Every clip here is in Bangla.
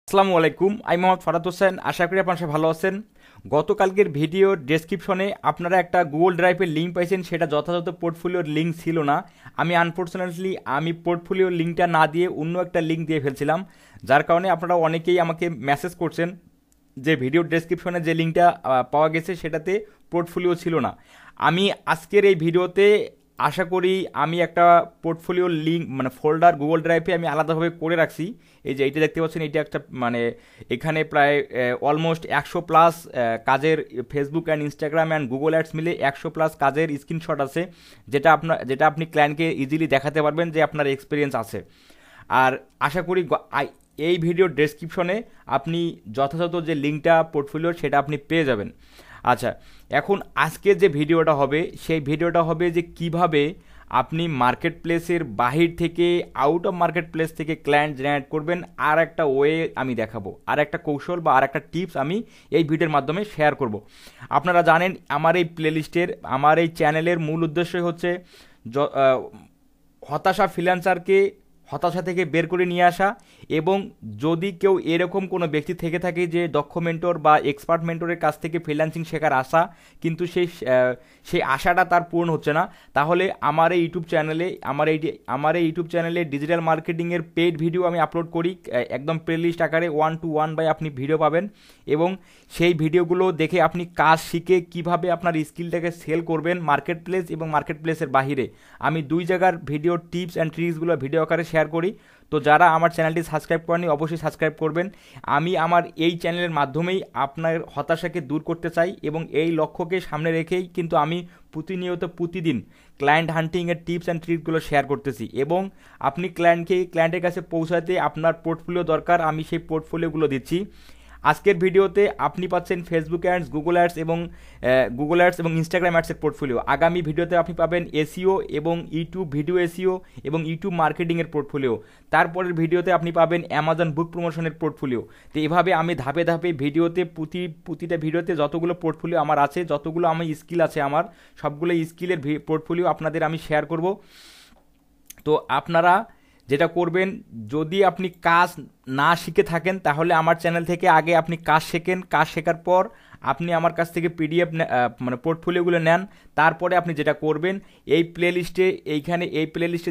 আসসালামু আলাইকুম, আমি মোহাম্মদ ফারাদ হোসেন। আশা করি আপনারা সবাই ভালো আছেন। গতকালকের ভিডিও ডেসক্রিপশনে আপনারা একটা গুগল ড্রাইভের লিঙ্ক পাইছেন, সেটা যথাযথ পোর্টফোলিওর লিঙ্ক ছিল না। আমি পোর্টফোলিওর লিঙ্কটা না দিয়ে অন্য একটা লিঙ্ক দিয়ে ফেলছিলাম, যার কারণে আপনারা অনেকেই আমাকে মেসেজ করছেন যে ভিডিও ডেসক্রিপশনে যে লিঙ্কটা পাওয়া গেছে সেটাতে পোর্টফোলিও ছিল না। আমি আজকের এই ভিডিওতে আশা করি আমি একটা পোর্টফোলিও লিঙ্ক ফোল্ডার গুগল ড্রাইভে আমি আলাদাভাবে করে রাখছি। এই যে এইটা দেখতে পাচ্ছেন, এটা একটা এখানে প্রায় অলমোস্ট 100+ কাজের Facebook and Instagram and Google ads মিলে 100+ কাজের স্ক্রিনশট আছে, যেটা আপনি ক্লায়েন্টকে ইজিলি দেখাতে পারবেন যে আপনার এক্সপিরিয়েন্স আছে। আর আশা করি এই ভিডিওর ডেসক্রিপশনে আপনি যথাযথ যে লিঙ্কটা পোর্টফোলিওর সেটা আপনি পেয়ে যাবেন। আচ্ছা, এখন আজকে যে ভিডিওটা হবে সেই ভিডিওটা হবে যে কিভাবে আপনি মার্কেট প্লেসের বাহির থেকে, আউট অফ মার্কেট প্লেস থেকে ক্লায়েন্ট জেনারেট করবেন। আর একটা ওয়ে আমি দেখাবো, আর একটা কৌশল বা আর একটা টিপস আমি এই ভিডিওর মাধ্যমে শেয়ার করব। আপনারা জানেন আমার এই প্লেলিস্টের, আমার এই চ্যানেলের মূল উদ্দেশ্যই হচ্ছে হতাশা থেকে বের করে নিয়ে আসা। এবং যদি কেউ এরকম কোনো ব্যক্তি থেকে থাকে যে দক্ষ মেন্টর বা এক্সপার্ট মেন্টরের কাছ থেকে ফ্রিল্যান্সিং শেখার আশা, কিন্তু সেই আশাটা তার পূরণ হচ্ছে না, তাহলে আমার এই ইউটিউব চ্যানেলে ডিজিটাল মার্কেটিংয়ের পেইড ভিডিও আমি আপলোড করি। একদম প্লেলিস্ট আকারে 1-to-1 বাই আপনি ভিডিও পাবেন, এবং সেই ভিডিওগুলো দেখে আপনি কাজ শিখে কিভাবে আপনার স্কিলটাকে সেল করবেন মার্কেট প্লেস এবং মার্কেট প্লেসের বাহিরে। আমি দুই জায়গার ভিডিও টিপস অ্যান্ড ট্রিক্সগুলো ভিডিও আকারে শেয়ার করি। তো যারা আমার চ্যানেলটি সাবস্ক্রাইব করেনি অবশ্যই সাবস্ক্রাইব করবেন। আমি আমার এই চ্যানেলের মাধ্যমেই আপনার হতাশাকে দূর করতে চাই, এবং এই লক্ষ্যকে সামনে রেখেই কিন্তু আমি প্রতিদিন ক্লায়েন্ট হান্টিংয়ের টিপস অ্যান্ড ট্রিকগুলো শেয়ার করতেছি। এবং আপনি ক্লায়েন্টের কাছে পৌঁছাতে আপনার পোর্টফোলিও দরকার, আমি সেই পোর্টফোলিওগুলো দিচ্ছি। আজকের ভিডিওতে আপনি পাচ্ছেন ফেসবুক অ্যাডস, গুগল অ্যাডস এবং ইনস্টাগ্রাম অ্যাডসের পোর্টফোলিও। আগামী ভিডিওতে আপনি পাবেন এসইও এবং ইউটিউব ভিডিও এসইও এবং ইউটিউব মার্কেটিংয়ের পোর্টফোলিও। তারপরের ভিডিওতে আপনি পাবেন অ্যামাজন বুক প্রমোশনের পোর্টফোলিও। তো এভাবে আমি ধাপে ধাপে প্রতিটা ভিডিওতে যতগুলো পোর্টফোলিও আমার আছে, যতগুলো আমার স্কিল আছে, আমার সবগুলো স্কিলের পোর্টফোলিও আপনাদের আমি শেয়ার করব। তো আপনারা যেটা করবেন, যদি আপনি কাজ না শিখে থাকেন তাহলে আমার চ্যানেল থেকে আগে আপনি কাজ শেখেন। কাজ শেখার পর আপনি আমার কাছ থেকে পিডিএফ পোর্টফোলিওগুলো নেন। তারপরে আপনি যেটা করবেন, এই প্লেলিস্টে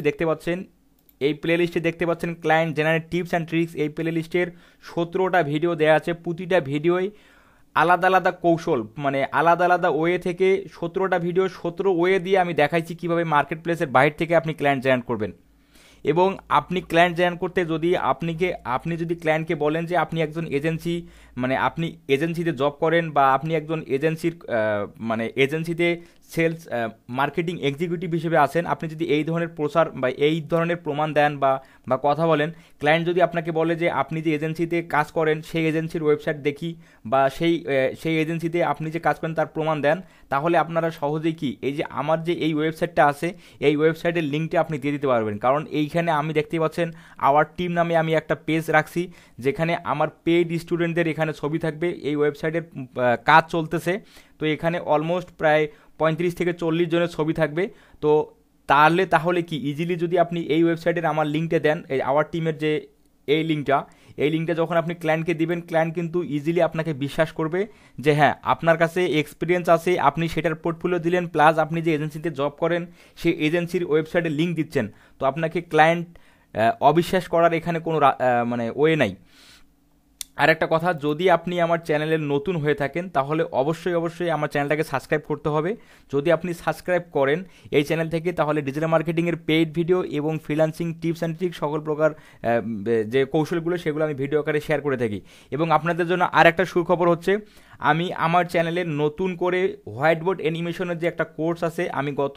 দেখতে পাচ্ছেন client generate tips and tricks. এই প্লেলিস্টের 17টা ভিডিও দেওয়া আছে। প্রতিটা ভিডিওই আলাদা আলাদা কৌশল, আলাদা আলাদা ওয়ে থেকে 17টা ভিডিও, 17 ওয়ে দিয়ে আমি দেখাইছি কীভাবে মার্কেট প্লেসের বাইরে থেকে আপনি ক্লায়েন্ট জেনারেট করবেন। এবং আপনি ক্লায়েন্ট জেনারেট করতে আপনি যদি ক্লায়েন্টকে বলেন যে আপনি একজন এজেন্সি, আপনি এজেন্সিতে জব করেন, বা আপনি একজন এজেন্সিতে সেলস মার্কেটিং এক্সিকিউটিভ হিসেবে আছেন, আপনি যদি এই ধরনের প্রচার বা এই ধরনের প্রমাণ দেন বা কথা বলেন, ক্লায়েন্ট যদি আপনাকে বলে যে আপনি যে এজেন্সিতে কাজ করেন সেই এজেন্সির ওয়েবসাইট দেখি, বা সেই এজেন্সিতে আপনি যে কাজ করেন তার প্রমাণ দেন, তাহলে আপনারা সহজেই এই যে আমার যে এই ওয়েবসাইটটা আছে, এই ওয়েবসাইটের লিঙ্কটা আপনি দিয়ে দিতে পারবেন। কারণ এইখানে আমি দেখতে পাচ্ছেন আওয়ার টিম নামে আমি একটা পেজ রাখছি, যেখানে আমার পেইড স্টুডেন্টদের এখানে ছবি থাকবে। এই ওয়েবসাইটের কাজ চলতেছে, তো এখানে অলমোস্ট প্রায় 35 থেকে 40 জনের ছবি থাকবে। তো তাহলে ইজিলি যদি আপনি এই ওয়েবসাইটের আমার লিঙ্কটা দেন, এই আওয়ার টিমের যে এই লিঙ্কটা যখন আপনি ক্লায়েন্টকে দিবেন, ক্লায়েন্ট কিন্তু ইজিলি আপনাকে বিশ্বাস করবে যে হ্যাঁ, আপনার কাছে এক্সপিরিয়েন্স আছে, আপনি সেটার পোর্টফোলিও দিলেন, প্লাস আপনি যে এজেন্সিতে জব করেন সেই এজেন্সির ওয়েবসাইটে লিঙ্ক দিচ্ছেন। তো আপনাকে ক্লায়েন্ট অবিশ্বাস করার এখানে কোনো ওয়ে নাই। আর একটা কথা, যদি আপনি আমার চ্যানেলের নতুন হয়ে থাকেন তাহলে অবশ্যই আমার চ্যানেলটাকে সাবস্ক্রাইব করতে হবে। যদি আপনি সাবস্ক্রাইব করেন এই চ্যানেল থেকে, তাহলে ডিজিটাল মার্কেটিংয়ের পেইড ভিডিও এবং ফ্রিল্যান্সিং টিপস অ্যান্ড ট্রিক্স সকল প্রকার যে কৌশলগুলো সেগুলো আমি ভিডিও আকারে শেয়ার করে থাকি। এবং আপনাদের জন্য আর একটা সুখবর হচ্ছে, আমি আমার চ্যানেলে নতুন করে হোয়াইট বোর্ড অ্যানিমেশনের যে একটা কোর্স আছে, আমি গত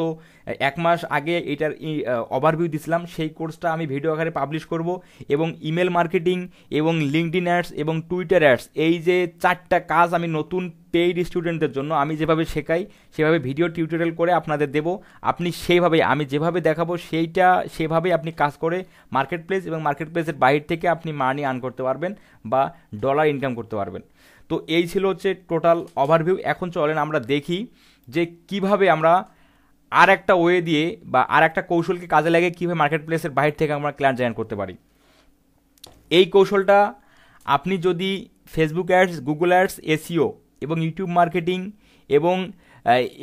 1 মাস আগে এটার ওভারভিউ দিছিলাম, সেই কোর্সটা আমি ভিডিও আকারে পাবলিশ করব। এবং ইমেল মার্কেটিং এবং লিঙ্কডইন অ্যাডস এবং টুইটার অ্যাডস, এই যে 4টা কাজ আমি নতুন পেইড স্টুডেন্টদের জন্য আমি যেভাবে শেখাই সেভাবে ভিডিও টিউটোরিয়াল করে আপনাদের দেব। আপনি আমি যেভাবে দেখাবো সেভাবেই আপনি কাজ করে মার্কেট প্লেস এবং মার্কেট প্লেসের বাইরে থেকে আপনি মানি আর্ন করতে পারবেন বা ডলার ইনকাম করতে পারবেন। তো এই ছিল হচ্ছে টোটাল ওভারভিউ। এখন চলেন আমরা দেখি যে কিভাবে আমরা আর একটা ওয়ে দিয়ে বা আর একটা কৌশলকে কাজে লাগিয়ে কীভাবে মার্কেট প্লেসের বাইরে থেকে আমরা ক্লায়েন্ট জেনারেট করতে পারি। এই কৌশলটা আপনি যদি Facebook ads, Google ads, SEO এবং ইউটিউব মার্কেটিং এবং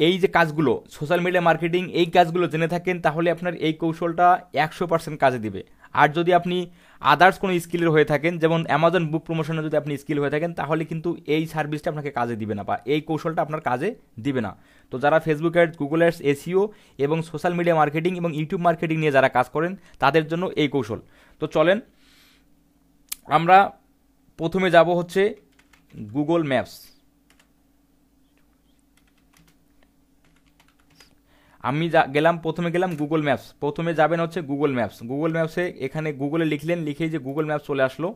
এই যে কাজগুলো, সোশ্যাল মিডিয়া মার্কেটিং, এই কাজগুলো জেনে থাকেন, তাহলে আপনার এই কৌশলটা 100% কাজে দিবে। আর যদি আপনি আদার্স কোনো স্কিলের হয়ে থাকেন, যেমন অ্যামাজন বুক প্রমোশনে যদি আপনি স্কিল হয়ে থাকেন, তাহলে কিন্তু এই সার্ভিসটা আপনাকে কাজে দিবে না, বা এই কৌশলটা আপনার কাজে দিবে না। তো যারা Facebook ads, Google ads, SEO এবং সোশ্যাল মিডিয়া মার্কেটিং এবং ইউটিউব মার্কেটিং নিয়ে যারা কাজ করেন, তাদের জন্য এই কৌশল। তো চলেন আমরা প্রথমে যাব হচ্ছে গুগল ম্যাপস। আমি প্রথমে গেলাম গুগল ম্যাপস। প্রথমে যাবেন হচ্ছে গুগল ম্যাপস। গুগল ম্যাপসে এখানে গুগলে লিখলেন, লিখেই যে গুগল ম্যাপস চলে আসলো।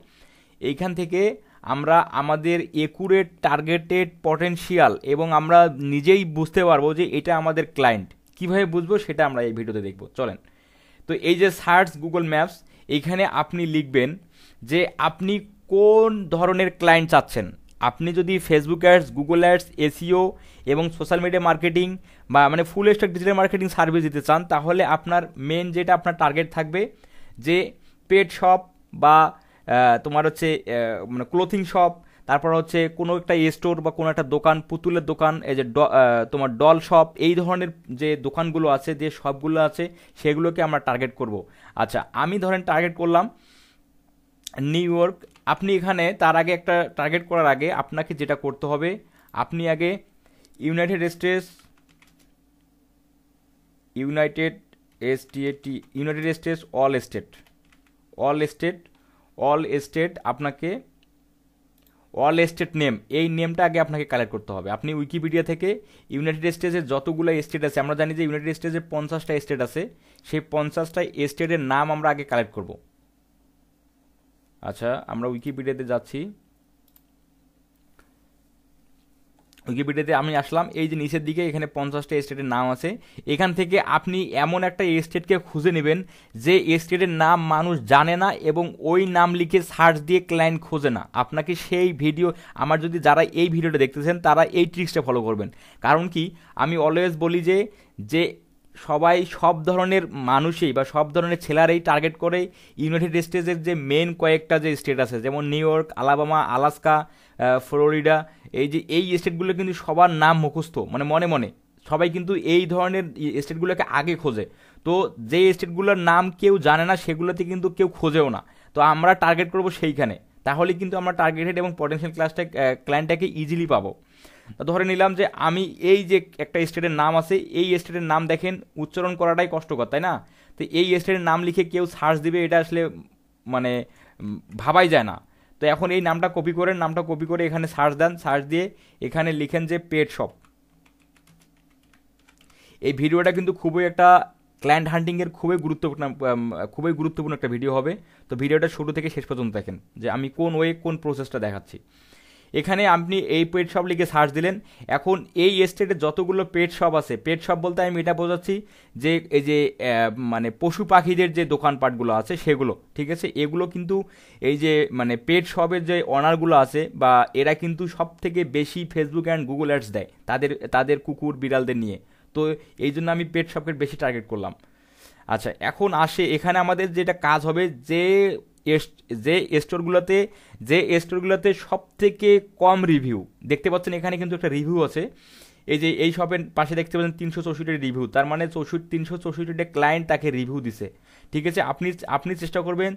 এইখান থেকে আমরা আমাদের একুরেট, টার্গেটেড, পটেনশিয়াল এবং আমরা নিজেই বুঝতে পারবো যে এটা আমাদের ক্লায়েন্ট। কীভাবে বুঝবো সেটা আমরা এই ভিডিওতে দেখব, চলেন। তো এই যে সার্চ গুগল ম্যাপস, এইখানে আপনি লিখবেন যে আপনি কোন ধরনের ক্লায়েন্ট চাচ্ছেন। আপনি যদি Facebook ads, Google ads, SEO এবং সোশ্যাল মিডিয়া মার্কেটিং বা মানে full stack digital marketing service দিতে চান, তাহলে আপনার মেন যেটা আপনার টার্গেট থাকবে যে পেট শপ বা তোমার হচ্ছে মানে ক্লোথিং শপ, তারপর হচ্ছে কোনো একটা স্টোর বা কোনো একটা দোকান, পুতুলের দোকান, এই যে তোমার ডল শপ, এই ধরনের যে দোকানগুলো আছে, যে শপগুলো আছে, সেগুলোকে আমরা টার্গেট করব। আচ্ছা, আমি ধরেন টার্গেট করলাম নিউ ইয়র্ক। আপনি এখানে তার আগে একটা টার্গেট করার আগে আপনাকে যেটা করতে হবে, আপনি আগে ইউনাইটেড স্টেটস অল স্টেট আপনাকে অল স্টেট নেম, এই নেমটা আগে আপনাকে কালেক্ট করতে হবে। আপনি উইকিপিডিয়া থেকে ইউনাইটেড স্টেটসের যতগুলো স্টেট আছে, আমরা জানি যে ইউনাইটেড স্টেটসের 50টা স্টেট আছে, সেই 50টা স্টেটের নাম আমরা আগে কালেক্ট করব। আচ্ছা, আমরা উইকিপিডিয়াতে যাচ্ছি। উইকিপিডিয়াতে আমি আসলাম, এই যে নিচের দিকে এখানে 50টা স্টেটের নাম আছে। এখান থেকে আপনি এমন একটা স্টেটকে খুঁজে নেবেন যে স্টেটের নাম মানুষ জানে না এবং ওই নাম লিখে সার্চ দিয়ে ক্লায়েন্ট খোঁজে না। আপনাকে সেই ভিডিও, আমার যদি যারা এই ভিডিওটা দেখতেছেন তারা এই ট্রিক্সটা ফলো করবেন। কারণ কি, আমি অলওয়েজ বলি যে যে সবাই সব ধরনের মানুষই বা সব ধরনের ছেলেরাই টার্গেট করে ইউনাইটেড স্টেটসের যে মেন কয়েকটা যে স্টেট আছে, যেমন new York, Alabama, Alaska, Florida, এই স্টেটগুলো কিন্তু সবার নাম মুখস্থ, মানে মনে মনে সবাই কিন্তু এই ধরনের স্টেটগুলোকে আগে খোঁজে। তো যে স্টেটগুলোর নাম কেউ জানে না, সেগুলোতে কিন্তু কেউ খোঁজেও না। তো আমরা টার্গেট করব সেইখানে, তাহলে কিন্তু আমরা টার্গেটেড এবং পটেনশিয়াল ক্লায়েন্টটাকে ইজিলি পাবো। ধরে নিলাম যে আমি এই যে একটা স্টেটের নাম আছে, এই স্টেটের নাম দেখেন উচ্চারণ করাটাই কষ্টকর, তাই না? তো এই স্টেটের নাম লিখে কেউ সার্চ দিবে, এটা আসলে মানে ভাবাই যায় না। তো এখন এই নামটা কপি করেন, নামটা কপি করে এখানে সার্চ দেন, সার্চ দিয়ে এখানে লিখেন যে পেট শপ। এই ভিডিওটা কিন্তু খুবই একটা ক্লায়েন্ট হান্টিংয়ের খুবই গুরুত্বপূর্ণ একটা ভিডিও হবে। তো ভিডিওটা শুরু থেকে শেষ পর্যন্ত দেখেন যে আমি কোন প্রসেসটা দেখাচ্ছি। এখানে আপনি এই পেট শপ লিখে সার্চ দিলেন। এখন এই স্টেটে যতগুলো পেট শপ আছে, পেট শপ বলতে আমি এটা বোঝাচ্ছি যে এই যে মানে পশু পাখিদের যে দোকানপাটগুলো আছে সেগুলো, ঠিক আছে? এগুলো কিন্তু এই যে মানে পেট শপের যে অনারগুলো আছে, বা এরা কিন্তু সব থেকে বেশি ফেসবুক অ্যান্ড গুগল অ্যাডস দেয় তাদের কুকুর বিড়ালদের নিয়ে। তো এই জন্য আমি পেট শপকে বেশি টার্গেট করলাম। আচ্ছা, এখন আসে এখানে আমাদের যেটা কাজ হবে, যে স্টোরগুলোতে সব থেকে কম রিভিউ দেখতে পাচ্ছেন, এখানে কিন্তু একটা রিভিউ আছে। এই শপের পাশে দেখতে পাচ্ছেন 364 রিভিউ, তার মানে 364টা ক্লায়েন্ট তাকে রিভিউ দিছে, ঠিক আছে? আপনি চেষ্টা করবেন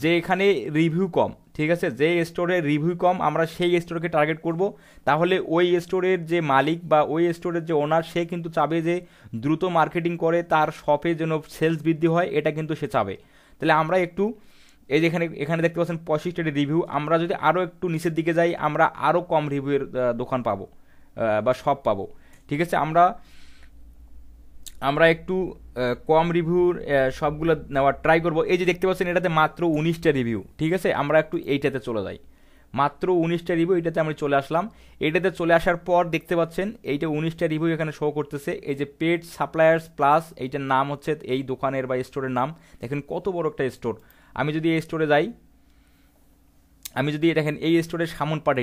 যে এখানে রিভিউ কম, ঠিক আছে? যে স্টোরে রিভিউ কম আমরা সেই স্টোরকে টার্গেট করব। তাহলে ওই স্টোরের যে মালিক বা ওই স্টোরের যে ওনার, সে কিন্তু চাবে যে দ্রুত মার্কেটিং করে তার শপে যেন সেলস বৃদ্ধি হয়, এটা কিন্তু সে চাবে। তাহলে আমরা একটু এই যে এখানে দেখতে পাচ্ছেন 65টা রিভিউ, আমরা যদি আরও একটু নিচের দিকে যাই, আমরা আরও কম রিভিউয়ের দোকান পাবো বা শপ পাবো, ঠিক আছে? আমরা একটু কম রিভিউর সবগুলো নেওয়ার ট্রাই করব। এই যে দেখতে পাচ্ছেন এটাতে মাত্র 19টা রিভিউ, ঠিক আছে? আমরা একটু এইটাতে চলে যাই, মাত্র 19টা রিভিউ, এটাতে আমরা চলে আসলাম। এটাতে চলে আসার পর দেখতে পাচ্ছেন এইটা 19টা রিভিউ এখানে শো করতেছে। এই যে পেট সাপ্লায়ার্স প্লাস, এইটার নাম হচ্ছে এই দোকানের বা স্টোরের নাম। দেখেন কত বড় একটা স্টোর। আমি যদি এই স্টোরে যাই, দেখেন এই স্টোরের সামন পার্ট,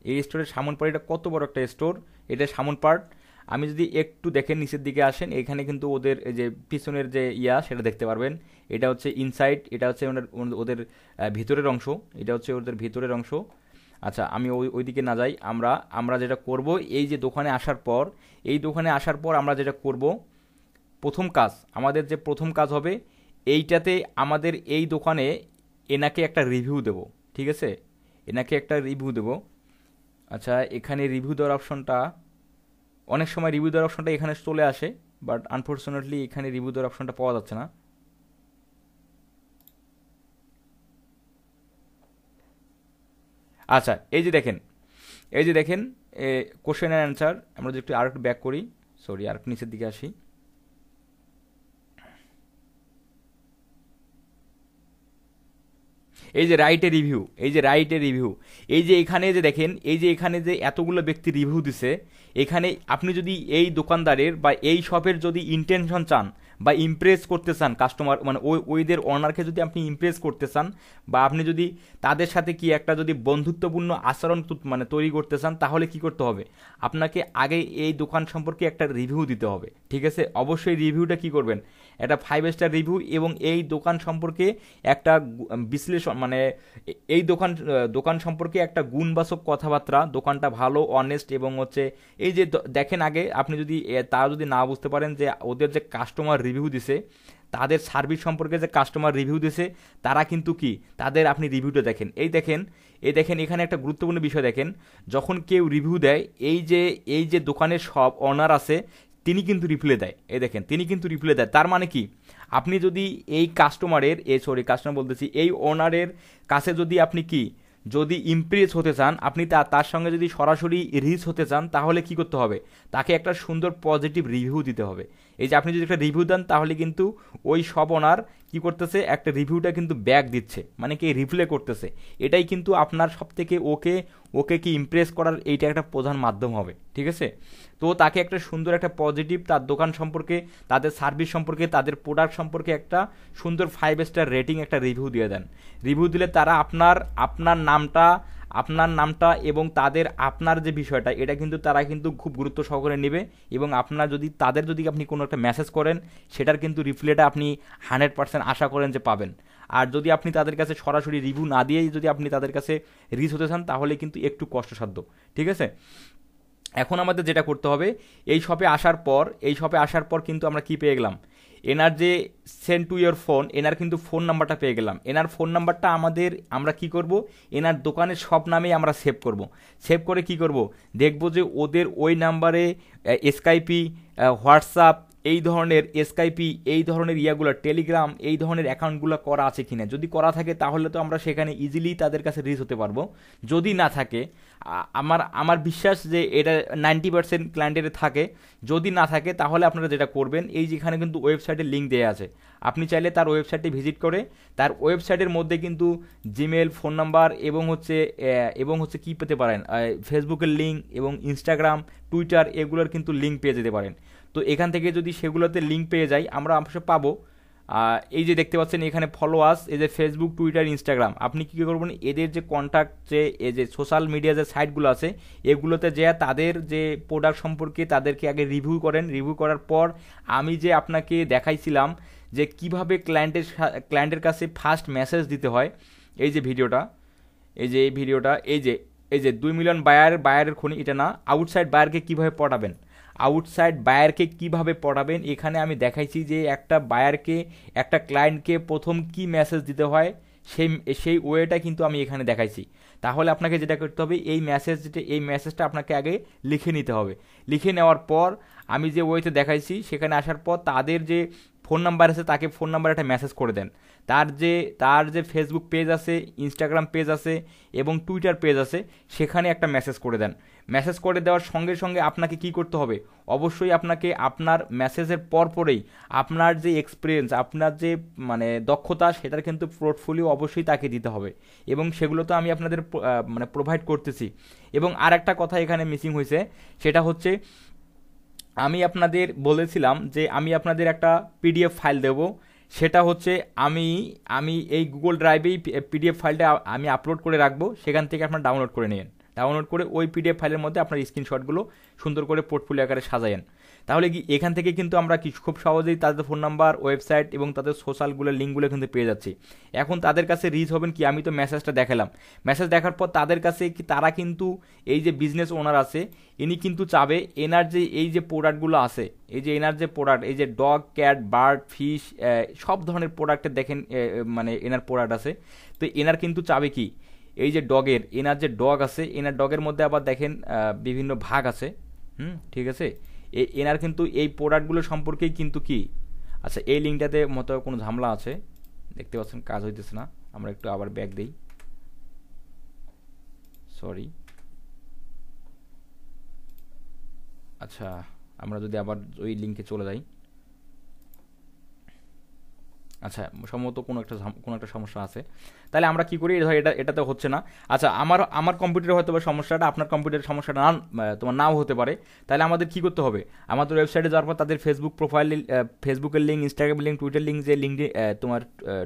এই স্টোরের সামন পার্ট, এটা কত বড় একটা স্টোর, এটা সামন পার্ট। আমি যদি একটু দেখেন নিচের দিকে আসেন, এখানে কিন্তু ওদের এই যে পিছনের যে সেটা দেখতে পারবেন। এটা হচ্ছে ইনসাইড, এটা হচ্ছে ওদের ভিতরের অংশ, এটা হচ্ছে ওদের ভিতরের অংশ। আচ্ছা, আমি ওইদিকে না যাই, আমরা যেটা করব, এই যে দোকানে আসার পর, এই দোকানে আসার পর আমরা যেটা করব, আমাদের যে প্রথম কাজ হবে, এইটাতে আমাদের এই দোকানে এনাকে একটা রিভিউ দেব। ঠিক আছে, এনাকে একটা রিভিউ দেব। আচ্ছা, এখানে রিভিউ দেওয়ার অপশনটা, অনেক সময় রিভিউ দেওয়ার অপশনটা এখানে চলে আসে, বাট আনফর্চুনেটলি এখানে রিভিউ দেওয়ার অপশনটা পাওয়া যাচ্ছে না। আচ্ছা, এই যে দেখেন কোশ্চেন অ্যান্ড অ্যান্সার। আমরা যদি একটু আরেকটু ব্যাক করি, সরি আরেকটু নিচের দিকে আসি। এই যে রাইটে রিভিউ, এই যে এখানে যে দেখেন, এই যে এখানে যে এতগুলো ব্যক্তি রিভিউ দিছে, এখানে আপনি যদি এই দোকানদারের বা এই শপের যদি ইন্টেনশন চান বা ইমপ্রেস করতে চান কাস্টমার, মানে ওইদের ওনারকে যদি আপনি ইমপ্রেস করতে চান, বা আপনি যদি তাদের সাথে কি একটা যদি বন্ধুত্বপূর্ণ আচরণ মানে তৈরি করতে চান, তাহলে কি করতে হবে, আপনাকে আগে এই দোকান সম্পর্কে একটা রিভিউ দিতে হবে। ঠিক আছে, অবশ্যই রিভিউটা কি করবেন, একটা 5 স্টার রিভিউ, এবং এই দোকান সম্পর্কে একটা বিশ্লেষণ, মানে এই দোকান সম্পর্কে একটা গুণবাচক কথাবার্তা, দোকানটা ভালো, অনেস্ট, এবং হচ্ছে এই যে দেখেন আগে আপনি যদি তারা যদি না বুঝতে পারেন যে ওদের যে কাস্টমার রিভিউ দিছে, তাদের সার্ভিস সম্পর্কে যে কাস্টমার রিভিউ দিছে, তারা কিন্তু কি তাদের আপনি রিভিউটা দেখেন। এই দেখেন এখানে একটা গুরুত্বপূর্ণ বিষয় দেখেন, যখন কেউ রিভিউ দেয়, এই যে দোকানের সব অনার আছে, তিনি কিন্তু রিপ্লাই দেয়। এই দেখেন তিনি কিন্তু রিপ্লাই দেয়। তার মানে কি, আপনি যদি এই কাস্টমার বলতেছি, এই ওনারের কাছে যদি আপনি কি যদি ইমপ্রেস হতে চান, আপনি তার সঙ্গে যদি সরাসরি রিচ হতে চান, তাহলে কি করতে হবে, তাকে একটা সুন্দর পজিটিভ রিভিউ দিতে হবে। এই যে আপনি যদি একটা রিভিউ দেন, তাহলে কিন্তু ওই সব ওনার কি করতেছে, একটা রিভিউটা কিন্তু ব্যাক দিচ্ছে, মানে কি রিপ্লে করতেছে। এটাই কিন্তু আপনার সব থেকে ওকে কি ইমপ্রেস করার এইটা একটা প্রধান মাধ্যম হবে। ঠিক আছে, তো তাকে একটা সুন্দর একটা পজিটিভ তার দোকান সম্পর্কে, তাদের সার্ভিস সম্পর্কে, তাদের প্রোডাক্ট সম্পর্কে একটা সুন্দর 5 স্টার রেটিং, একটা রিভিউ দিয়ে দেন। রিভিউ দিলে তারা আপনার নামটা এবং আপনার যে বিষয়টা, এটা কিন্তু তারা কিন্তু খুব গুরুত্ব সহকারে নেবে, এবং তাদের যদি আপনি কোনো একটা মেসেজ করেন, সেটার কিন্তু রিপ্লাইটা আপনি 100% আশা করেন যে পাবেন। আর যদি আপনি তাদের কাছে সরাসরি রিভিউ না দিয়েই যদি আপনি তাদের কাছে রিচ হতে চান, তাহলে কিন্তু একটু কষ্টসাধ্য। ঠিক আছে, এখন আমাদের যেটা করতে হবে, এই শপে আসার পর কিন্তু আমরা কি পেয়ে গেলাম, এনার যে সেন্ড টু ইয়োর ফোন, এনার কিন্তু ফোন নাম্বারটা পেয়ে গেলাম। এনার ফোন নাম্বারটা আমরা কি করব, এনার দোকানের সব নামেই আমরা সেভ করে কি করব, দেখব যে ওদের ওই নাম্বারে স্কাইপি, হোয়াটসঅ্যাপ, এই ধরনের ইয়াগুলো, টেলিগ্রাম, এই ধরনের অ্যাকাউন্টগুলো করা আছে কিনা। যদি করা থাকে, তাহলে তো আমরা সেখানে ইজিলি তাদের কাছে রিচ হতে পারবো। যদি না থাকে, আমার বিশ্বাস যে এটা 90% ক্লায়েন্টের থাকে। যদি না থাকে, তাহলে আপনারা যেটা করবেন, এই যেখানে কিন্তু ওয়েবসাইটের লিঙ্ক দেওয়া আছে, আপনি চাইলে তার ওয়েবসাইটে ভিজিট করে, তার ওয়েবসাইটের মধ্যে কিন্তু জিমেল, ফোন নাম্বার, এবং হচ্ছে কি পেতে পারেন, ফেসবুকের লিঙ্ক, এবং ইনস্টাগ্রাম, টুইটার, এগুলোর কিন্তু লিঙ্ক পেয়ে যেতে পারেন। তো এখান থেকে যদি সেগুলোতে লিঙ্ক পেয়ে যাই, আমরা অবশ্য পাবো। এই যে দেখতে পাচ্ছেন এখানে ফলো আস, এই যে ফেসবুক, টুইটার, ইনস্টাগ্রাম, আপনি কী করবেন, এদের যে কন্ট্যাক্ট, এই যে সোশ্যাল মিডিয়া যে সাইটগুলো আছে, এগুলোতে যে তাদের যে প্রোডাক্ট সম্পর্কে তাদেরকে আগে রিভিউ করেন। রিভিউ করার পর আমি যে আপনাকে দেখাইছিলাম যে কিভাবে ক্লায়েন্টের কাছে ফার্স্ট মেসেজ দিতে হয়, এই যে ভিডিওটা, এই যে 2 মিলিয়ন বায়ারের খনি, এটা না, আউটসাইড বায়ারকে কিভাবে পড়াবেন, এখানে আমি দেখাইছি যে একটা ক্লায়েন্টকে প্রথম কি মেসেজ দিতে হয়, সেই ওয়েটা কিন্তু আমি এখানে দেখাইছি। তাহলে আপনাকে যেটা করতে হবে, এই মেসেজটা আপনাকে আগে লিখে নিতে হবে। লিখে নেওয়ার পর আমি যে ওয়েতে দেখাইছি, সেখানে আসার পর তাদের যে ফোন নাম্বার আছে, তাকে ফোন নাম্বারে একটা মেসেজ করে দেন। তার যে ফেসবুক পেজ আছে, ইনস্টাগ্রাম পেজ আছে, এবং টুইটার পেজ আছে, সেখানে একটা মেসেজ করে দেন। মেসেজ করে দেওয়ার সঙ্গে সঙ্গে আপনাকে কি করতে হবে, অবশ্যই আপনাকে আপনার মেসেজের পরেই আপনার যে এক্সপিরিয়েন্স, আপনার যে মানে দক্ষতা, সেটার কিন্তু পোর্টফোলিও অবশ্যই তাকে দিতে হবে, এবং সেগুলো তো আমি আপনাদের মানে প্রোভাইড করতেছি। এবং আর একটা কথা এখানে মিসিং হয়েছে, সেটা হচ্ছে আমি আপনাদের বলেছিলাম যে আমি আপনাদের একটা পিডিএফ ফাইল দেব। সেটা হচ্ছে আমি এই গুগল ড্রাইভেই পিডিএফ ফাইলটা আমি আপলোড করে রাখবো, সেখান থেকে আপনারা ডাউনলোড করে নিন। ডাউনলোড করে ওই পিডিএফ ফাইলের মধ্যে আপনার স্ক্রিনশটগুলো সুন্দর করে পোর্টফোলিও আকারে সাজায়েন। তাহলে কি এখান থেকে কিন্তু আমরা খুব সহজেই তাদের ফোন নাম্বার, ওয়েবসাইট এবং তাদের সোশ্যালগুলোর লিঙ্কগুলো কিন্তু পেয়ে যাচ্ছি। এখন তাদের কাছে রিচ হবেন কি, আমি তো মেসেজটা দেখালাম, মেসেজ দেখার পর তাদের কাছে কি তারা কিন্তু এই যে বিজনেস ওনার আছে ইনি কিন্তু চাবে এনার যে এই যে প্রোডাক্টগুলো আছে, এই যে এনার যে প্রোডাক্ট, এই যে ডগ, ক্যাট, বার্ড, ফিশ, সব ধরনের প্রোডাক্টের দেখেন মানে এনার প্রোডাক্ট আছে। তো এনার কিন্তু চাবে কি এই যে ডগের, এনার যে ডগ আছে এনার ডগের মধ্যে আবার দেখেন বিভিন্ন ভাগ আছে। ঠিক আছে, এনার কিন্তু এই প্রোডাক্টগুলো সম্পর্কেই কিন্তু কি, আচ্ছা এই লিঙ্কটাতে মতো কোনো ঝামেলা আছে, দেখতে পাচ্ছেন কাজ হইতেছে না, আমরা একটু আবার ব্যাক দিই, সরি। আচ্ছা আমরা যদি আবার ওই লিঙ্কে চলে যাই, আচ্ছা সম্ভবত কোনো একটা সমস্যা আছে, তাহলে আমরা কি করি, ধর এটাতে হচ্ছে না। আচ্ছা আমার কম্পিউটারে হয়তো বা সমস্যাটা, আপনার কম্পিউটারের সমস্যাটা তোমার নাও হতে পারে। তাহলে আমাদের কি করতে হবে, আমাদের ওয়েবসাইটে যাওয়ার পর তাদের ফেসবুক প্রোফাইল, ফেসবুকের লিঙ্ক, ইনস্টাগ্রামের লিঙ্ক, টুইটার লিঙ্ক, যে লিঙ্ক তোমার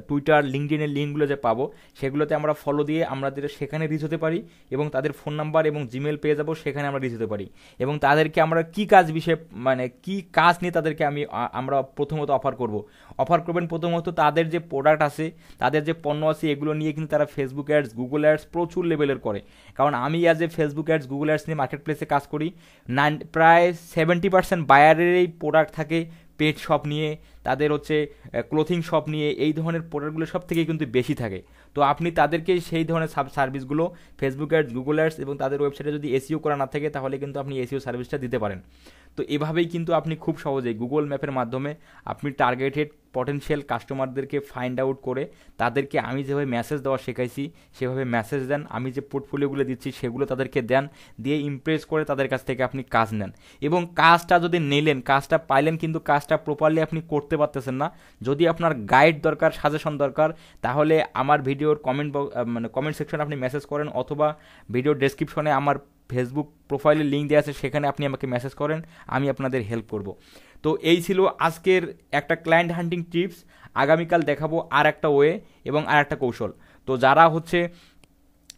টুইটার, লিঙ্কডিনের লিঙ্কগুলো যে পাবো সেগুলোতে আমরা ফলো দিয়ে আমরা সেখানে রিচ হতে পারি, এবং তাদের ফোন নাম্বার এবং জিমেল পেয়ে যাবো, সেখানে আমরা রিচ হতে পারি। এবং তাদেরকে আমরা কি কাজ বিষয়ে, মানে কি কাজ নিয়ে তাদেরকে আমরা প্রথমত অফার করবেন প্রথমত তাদের যে প্রোডাক্ট আছে, তাদের যে পণ্য আছে, এগুলো নিয়ে কিন্তু তারা ফেসবুক অ্যাডস, গুগল অ্যাডস প্রচুর লেভেলের করে। কারণ আমি as a Facebook ads, Google ads নিয়ে মার্কেট প্লেসে কাজ করি, প্রায় 70% বায়ারেরই প্রোডাক্ট থাকে পেট শপ নিয়ে, তাদের হচ্ছে ক্লোথিং শপ নিয়ে, এই ধরনের প্রোডাক্টগুলো সব থেকে কিন্তু বেশি থাকে। তো আপনি তাদেরকে সেই ধরনের সার্ভিসগুলো ফেসবুক অ্যাডস, গুগল অ্যাডস এবং তাদের ওয়েবসাইটে যদি এসইও করা না থাকে তাহলে কিন্তু আপনি এসইও সার্ভিসটা দিতে পারেন। তো এভাবেই কিন্তু আপনি খুব সহজেই গুগল ম্যাপের মাধ্যমে আপনি টার্গেটেড পটেনশিয়াল কাস্টমারদেরকে ফাইন্ড আউট করে তাদেরকে আমি যেভাবে মেসেজ দেওয়া শেখাইছি সেভাবে মেসেজ দেন, আমি যে পোর্টফোলিওগুলো দিচ্ছি সেগুলো তাদেরকে দেন, দিয়ে ইমপ্রেস করে তাদের কাছ থেকে আপনি কাজ নেন। এবং কাজটা যদি নিলেন, কাজটা পাইলেন, কিন্তু কাজটা প্রপারলি আপনি করতে পারতেছেন না, যদি আপনার গাইড দরকার, সাজেশন দরকার, তাহলে আমার ভিডিওর কমেন্ট সেকশনে আপনি মেসেজ করেন, অথবা ভিডিওর ডেসক্রিপশনে আমার ফেসবুক প্রোফাইলের লিঙ্ক দেওয়া আছে, সেখানে আপনি আমাকে মেসেজ করেন, আমি আপনাদের হেল্প করব। তো এই ছিল আজকের একটা ক্লায়েন্ট হান্টিং টিপস। আগামীকাল দেখাবো আর একটা ওয়ে এবং আর একটা কৌশল। তো যারা হচ্ছে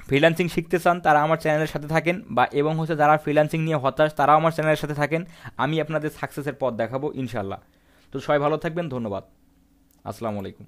ফ্রিল্যান্সিং শিখতে চান তারা আমার চ্যানেলের সাথে থাকেন, এবং হচ্ছে যারা ফ্রিল্যান্সিং নিয়ে হতাশ তারাও আমার চ্যানেলের সাথে থাকেন, আমি আপনাদের সাকসেসের পথ দেখাবো ইনশাল্লাহ। তো সবাই ভালো থাকবেন, ধন্যবাদ, আসসালামু আলাইকুম।